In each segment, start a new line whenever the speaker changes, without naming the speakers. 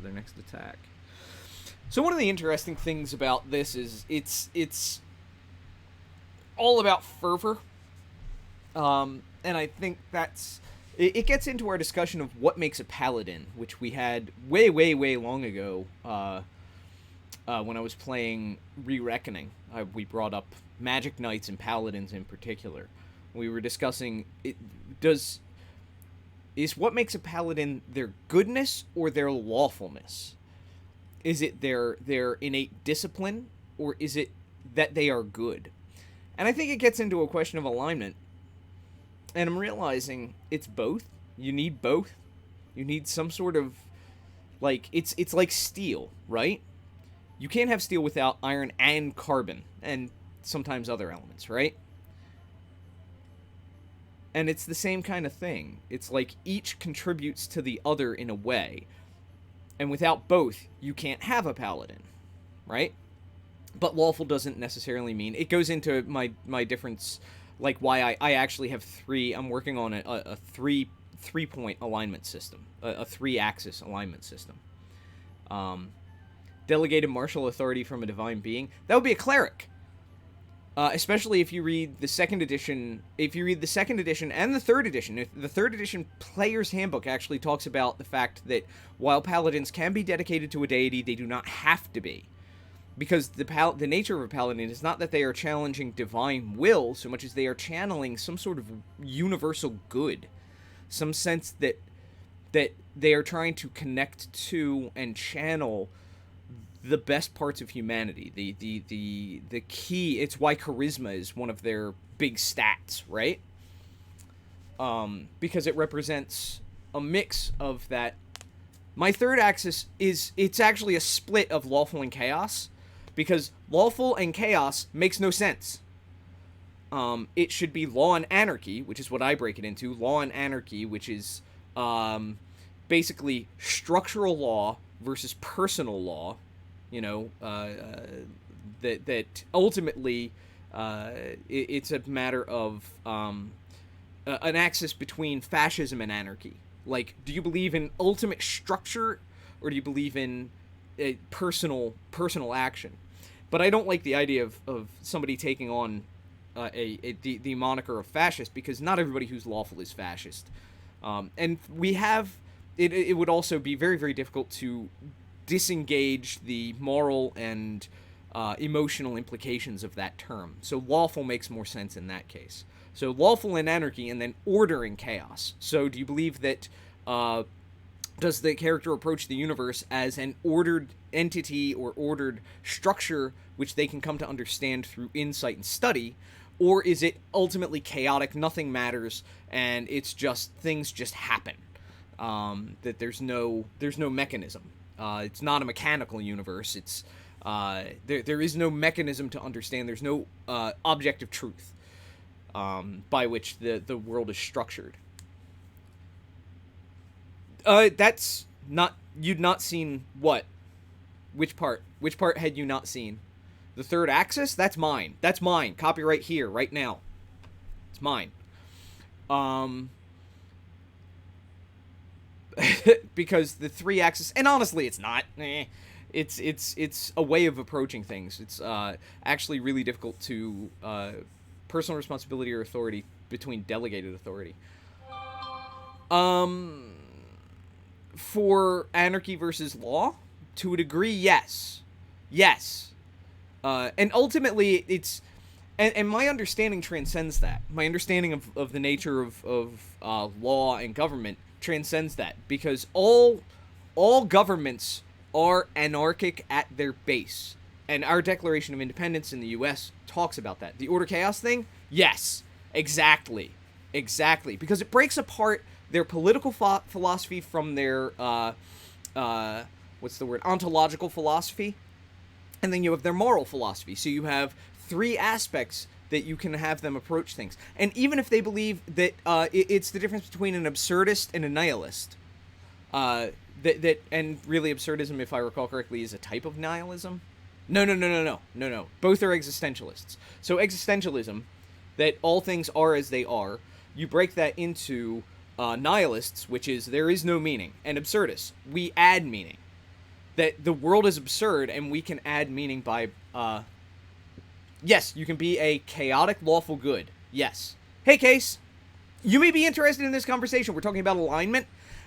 for their next attack. So one of the interesting things about this is it's all about fervor. And I think it gets into our discussion of what makes a paladin, which we had way, way, way long ago when I was playing Re-Reckoning. We brought up Magic Knights and Paladins in particular. We were discussing, is what makes a paladin their goodness or their lawfulness? Is it their innate discipline, or is it that they are good? And I think it gets into a question of alignment. And I'm realizing it's both. You need both. You need some sort of, like, it's like steel, right? You can't have steel without iron and carbon, and sometimes other elements, right? And it's the same kind of thing. It's like each contributes to the other in a way. And without both, you can't have a paladin, right? But lawful doesn't necessarily mean... It goes into my difference, like why I actually have three... I'm working on a three-point alignment system. A three-axis alignment system. Delegated martial authority from a divine being. That would be a cleric. Especially if you read the second edition. If you read the second edition and the third edition. The third edition player's handbook actually talks about the fact that while paladins can be dedicated to a deity, they do not have to be. Because the nature of a paladin is not that they are challenging divine will so much as they are channeling some sort of universal good. Some sense that they are trying to connect to and channel the best parts of humanity. The key, it's why charisma is one of their big stats, right? Because it represents a mix of that. My third axis it's actually a split of lawful and chaos, because lawful and chaos makes no sense. It should be law and anarchy, which is what I break it into. Law and anarchy, which is basically structural law versus personal law. You know, that ultimately it's a matter of an axis between fascism and anarchy. Like, do you believe in ultimate structure, or do you believe in personal action? But I don't like the idea of somebody taking on the moniker of fascist, because not everybody who's lawful is fascist. And we have... It would also be very, very difficult to disengage the moral and emotional implications of that term. So lawful makes more sense in that case. So lawful and anarchy, and then order and chaos. So do you believe that does the character approach the universe as an ordered entity or ordered structure which they can come to understand through insight and study, or is it ultimately chaotic, nothing matters, and it's just things just happen? That there's no mechanism. It's not a mechanical universe. It's there is no mechanism to understand. There's no objective truth by which the world is structured. That's not... You'd not seen what? Which part? Which part had you not seen? The third axis? That's mine. That's mine. Copyright here, right now. It's mine. Because the three axis, and honestly, it's not. It's a way of approaching things. It's actually really difficult to personal responsibility or authority between delegated authority. For anarchy versus law, to a degree, yes. And ultimately, it's... And my understanding transcends that. My understanding of the nature of law and government transcends that. Because all governments are anarchic at their base. And our Declaration of Independence in the U.S. talks about that. The order chaos thing? Yes. Exactly. Because it breaks apart their political philosophy from their, ontological philosophy. And then you have their moral philosophy. So you have three aspects that you can have them approach things. And even if they believe that it's the difference between an absurdist and a nihilist, and really absurdism, if I recall correctly, is a type of nihilism. No. Both are existentialists. So existentialism, that all things are as they are, you break that into nihilists, which is there is no meaning, and absurdists, we add meaning. that the world is absurd and we can add meaning by yes, you can be a chaotic lawful good. Yes. Hey, Case, you may be interested in this conversation. We're talking about alignment,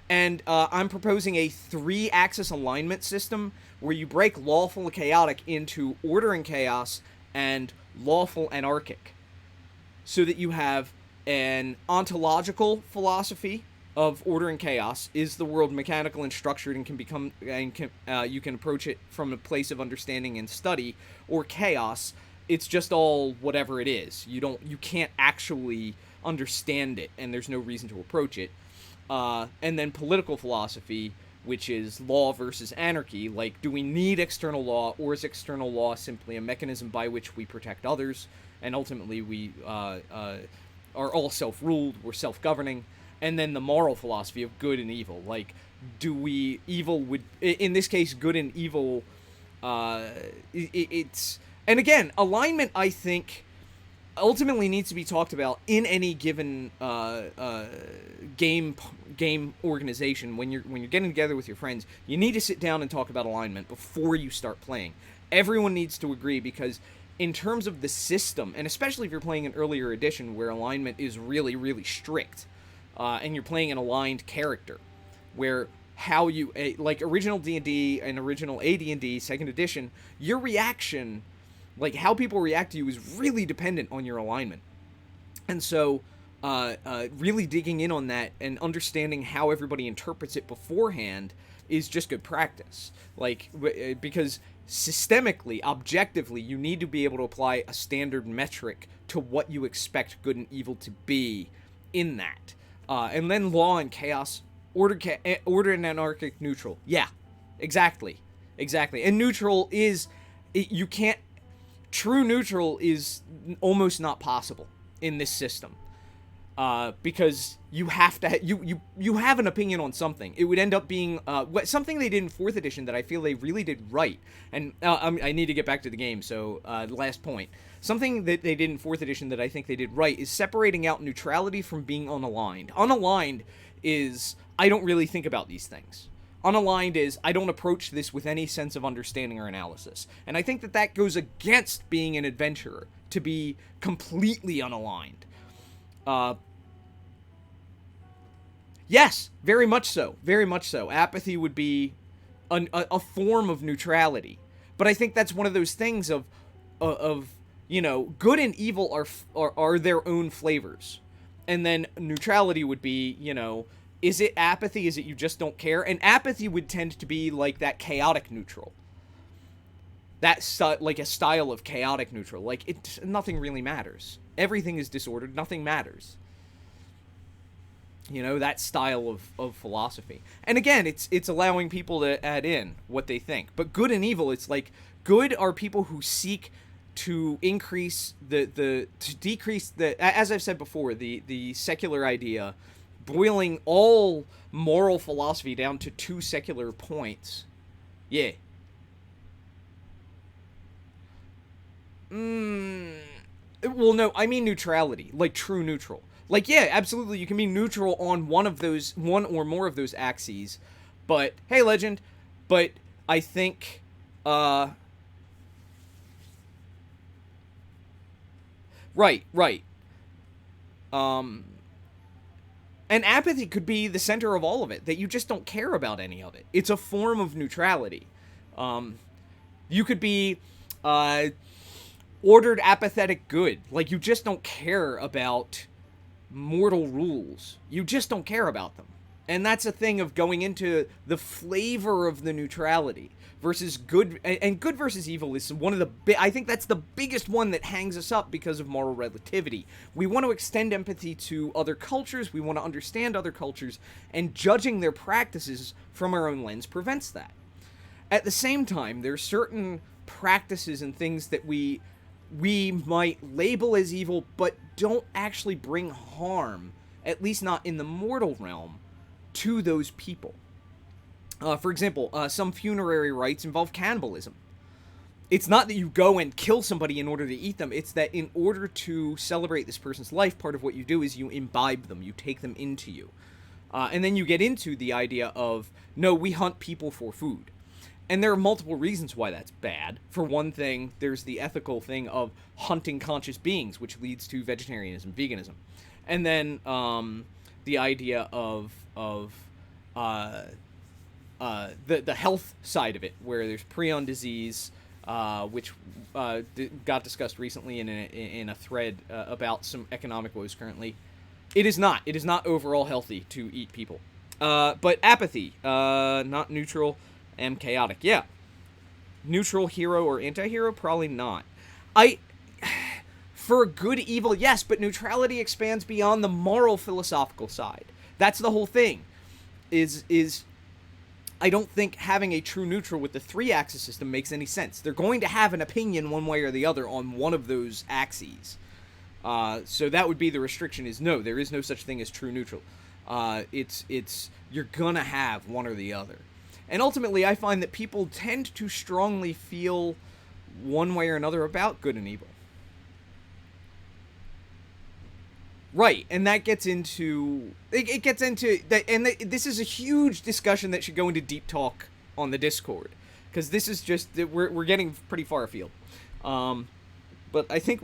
and I'm proposing a 3-axis alignment system where you break lawful and chaotic into order and chaos and lawful anarchic, so that you have an ontological philosophy of order and chaos. Is the world mechanical and structured and can become you can approach it from a place of understanding and study, or chaos, it's just all whatever it is. You can't actually understand it, and there's no reason to approach it. And then political philosophy, which is law versus anarchy. Like, do we need external law, or is external law simply a mechanism by which we protect others, and ultimately we are all self-ruled, we're self-governing? And then the moral philosophy of good and evil. Like, in this case, good and evil, it's... And again, alignment, I think, ultimately needs to be talked about in any given game organization. When you're getting together with your friends, you need to sit down and talk about alignment before you start playing. Everyone needs to agree, because in terms of the system, and especially if you're playing an earlier edition where alignment is really, really strict, and you're playing an aligned character, where how you like original D&D and original AD&D 2nd edition, your reaction, like how people react to you, is really dependent on your alignment. And so really digging in on that and understanding how everybody interprets it beforehand is just good practice. Like, because systemically, objectively, you need to be able to apply a standard metric to what you expect good and evil to be in that. And then law and chaos, order and anarchic, neutral. Yeah, exactly. And neutral is, you can't, true neutral is almost not possible in this system. Because you have to you have an opinion on something. It would end up being something they did in 4th edition that I feel they really did right. And I need to get back to the game, so last point. Something that they did in 4th edition that I think they did right is separating out neutrality from being unaligned. Unaligned is, I don't really think about these things. Unaligned is, I don't approach this with any sense of understanding or analysis. And I think that goes against being an adventurer, to be completely unaligned. Yes, very much so. Apathy would be a form of neutrality. But I think that's one of those things of you know, good and evil are their own flavors. And then neutrality would be, you know, is it apathy? Is it you just don't care? And apathy would tend to be like that chaotic neutral. That's like a style of chaotic neutral. Like, nothing really matters. Everything is disordered. Nothing matters. You know, that style of philosophy. And again, it's allowing people to add in what they think. But good and evil, it's like, good are people who seek to increase to decrease the, as I've said before, the secular idea, boiling all moral philosophy down to 2 secular points. Yeah. Well, no, I mean neutrality, like true neutral. Like, yeah, absolutely, you can be neutral on one or more of those axes, but, hey, Legend, but I think, Right. And apathy could be the center of all of it, that you just don't care about any of it. It's a form of neutrality. You could be, ordered apathetic good. Like, you just don't care about mortal rules. You just don't care about them. And that's a thing of going into the flavor of the neutrality versus good. And good versus evil is one of the I think that's the biggest one that hangs us up because of moral relativity. We want to extend empathy to other cultures. We want to understand other cultures. And judging their practices from our own lens prevents that. At the same time, there are certain practices and things that we might label as evil, but don't actually bring harm, at least not in the mortal realm, to those people. For example, some funerary rites involve cannibalism. It's not that you go and kill somebody in order to eat them. It's that in order to celebrate this person's life, part of what you do is you imbibe them. You take them into you. And then you get into the idea of, no, we hunt people for food. And there are multiple reasons why that's bad. For one thing, there's the ethical thing of hunting conscious beings, which leads to vegetarianism, veganism, and then the idea of the health side of it, where there's prion disease, which got discussed recently in a thread about some economic woes currently. It is not. It is not overall healthy to eat people. But apathy, not neutral, and chaotic. Yeah. Neutral, hero, or anti-hero? Probably not. For good, evil, yes, but neutrality expands beyond the moral philosophical side. That's the whole thing. Is I don't think having a true neutral with the 3-axis system makes any sense. They're going to have an opinion one way or the other on one of those axes. So that would be the restriction, is no, there is no such thing as true neutral. You're gonna have one or the other. And ultimately, I find that people tend to strongly feel one way or another about good and evil. Right, and that gets into... It gets into... And this is a huge discussion that should go into deep talk on the Discord. Because this is just... We're getting pretty far afield. But I think